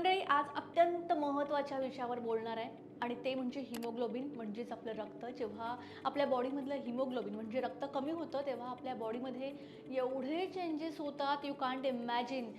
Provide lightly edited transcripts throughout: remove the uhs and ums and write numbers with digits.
मंडळी, आज अत्यंत महत्त्वाच्या विषयावर बोलणार आहे आणि ते म्हणजे हिमोग्लोबिन म्हणजेच आपलं रक्त. जेव्हा आपल्या बॉडीमधलं हिमोग्लोबिन म्हणजे रक्त कमी होतं तेव्हा आपल्या बॉडीमध्ये एवढे चेंजेस होतात, यू कांट इमॅजिन.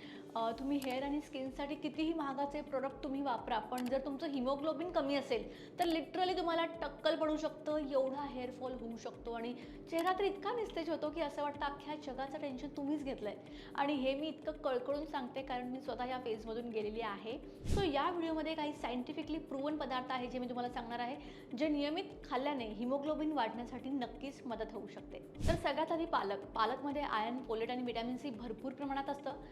तुम्ही हेअर आणि स्किनसाठी कितीही महागाचे प्रोडक्ट तुम्ही वापरा, पण जर तुमचं हिमोग्लोबिन कमी असेल तर लिटरली तुम्हाला टक्कल पडू शकतं, एवढा हेअरफॉल होऊ शकतो आणि चेहरा तर इतका निस्तेज होतो की असं वाटतं अख्ख्या जगाचं टेन्शन तुम्हीच घेतलं आहे. आणि हे मी इतकं कळकळून सांगते कारण मी स्वतः या फेजमधून गेलेली आहे. सो या व्हिडिओमध्ये काही सायंटिफिकली प्रूव्हन पदार्थ आहे जे मी तुम्हाला सांगणार आहे, जे नियमित खाल्ल्याने हिमोग्लोबिन वाढण्यासाठी नक्कीच मदत होऊ शकते. तर सगळ्यात आधी पालकमध्ये आयर्न, फोलेट आणि व्हिटॅमिन सी भरपूर प्रमाणात असतं.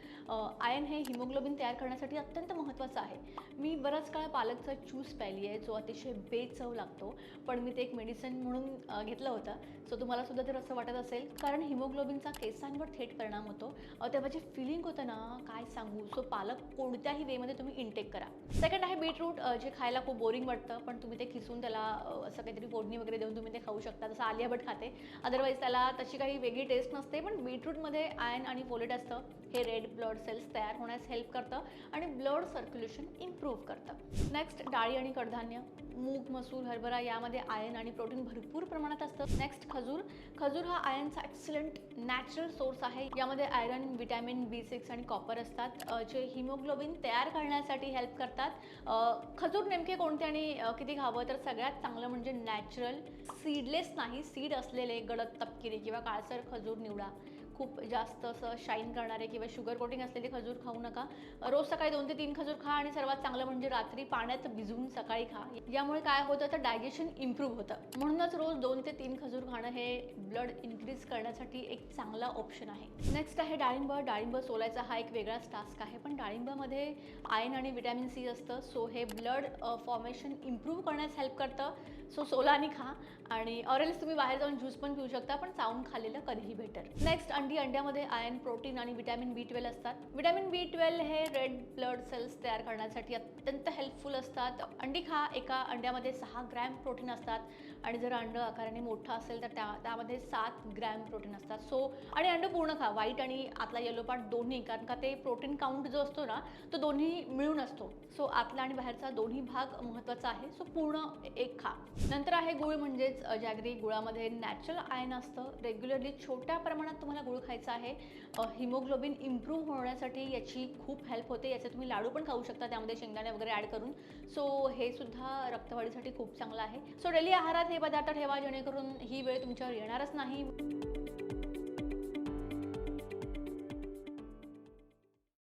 आयर्न हे हिमोग्लोबिन तयार करण्यासाठी अत्यंत महत्त्वाचं आहे. मी बराच काळ पालकचा ज्यूस प्यायली आहे, जो अतिशय बेचव लागतो, पण मी ते एक मेडिसिन म्हणून घेतलं होतं. सो तुम्हाला सुद्धा जर असं वाटत असेल, कारण हिमोग्लोबिनचा केसांवर थेट परिणाम होतो, तेव्हा जे फिलिंग होतं ना, काय सांगू. सो पालक कोणत्याही वेमध्ये तुम्ही इनटेक करा. सेकंड आहे बीटरूट, जे खायला खूप बोरिंग वाटतं, पण तुम्ही ते किसून त्याला असं काहीतरी फोडणी वगैरे देऊन तुम्ही ते खाऊ शकता, जसं आलिया भट खाते. अदरवाईज त्याला तशी काही वेगळी टेस्ट नसते, पण बीटरूटमध्ये आयर्न आणि फोलेट असतं. हे रेड ब्लड सेल्स तयार होण्यास हेल्प करतं आणि ब्लड सर्क्युलेशन इम्प्रूव्ह करतं. नेक्स्ट, डाळी आणि कडधान्य, मूग, मसूर, हरभरा यामध्ये आयर्न आणि प्रोटीन भरपूर प्रमाणात असतं. नेक्स्ट, खजूर हा आयर्नचा एक्सलंट नॅचरल सोर्स आहे. यामध्ये आयरन, व्हिटॅमिन B6 आणि कॉपर असतात, जे हिमोग्लोबिन तयार करण्यासाठी हेल्प करतात. खजूर नेमके कोणते आणि किती खावं, तर सगळ्यात चांगलं म्हणजे नॅचरल सीडलेस नाही, सीड असलेले गडद तपकिरी किंवा काळसर खजूर निवडा. खूप जास्त असं शाईन करणारे किंवा शुगर कोटिंग असलेले खजूर खाऊ नका. रोज सकाळी 2 ते 3 खजूर खा आणि सर्वात चांगलं म्हणजे रात्री पाण्यात भिजवून सकाळी खा. यामुळे काय होतं तर डायजेशन इम्प्रूव्ह होतं. म्हणूनच रोज 2 ते 3 खजूर खाणं हे ब्लड इन्क्रीज करण्यासाठी एक चांगला ऑप्शन आहे. नेक्स्ट आहे डाळिंब सोलायचा हा एक वेगळाच टास्क आहे, पण डाळिंबामध्ये आयर्न आणि व्हिटॅमिन सी असतं. सो हे ब्लड फॉर्मेशन इम्प्रूव्ह करण्यास हेल्प करतं. सो सोला आणि खा. आणि ऑरेल्स तुम्ही बाहेर जाऊन ज्यूस पण पिऊ शकता, पण चावून खाल्लेलं कधीही बेटर. नेक्स्ट, अंड्यामध्ये आयर्न, प्रोटीन आणि व्हिटॅमिन B12 असतात. व्हिटॅमिन B12 हे रेड ब्लड सेल्स तयार करण्यासाठी अत्यंत हेल्पफुल असतात. अंडी खा. एका अंड्यामध्ये 6 ग्रॅम प्रोटीन असतात आणि जर अंड आकाराने मोठं असेल तर त्यामध्ये 7 ग्रॅम प्रोटीन असतात. सो आणि अंड पूर्ण खा, व्हाईट आणि आतला येलो पार्ट दोन्ही, कारण का ते प्रोटीन काउंट जो असतो ना तो दोन्ही मिळून असतो. सो आतला आणि बाहेरचा दोन्ही भाग महत्त्वाचा आहे. सो पूर्ण एक खा. नंतर आहे गुळ म्हणजेच जॅगरी. गुळामध्ये नॅचरल आयर्न असतं. रेग्युलरली छोट्या प्रमाणात तुम्हाला गुळ खायचा आहे. हिमोग्लोबिन इम्प्रूव्ह होण्यासाठी याची खूप हेल्प होते. याचे तुम्ही लाडू पण खाऊ शकता, त्यामध्ये शेंगदाणे वगैरे ॲड करून. सो हे सुद्धा रक्तवाढीसाठी खूप चांगलं आहे. सो डेली आहारात हे पदार्थ ठेवा, जेणेकरून ही वेळ तुमच्यावर येणारच नाही.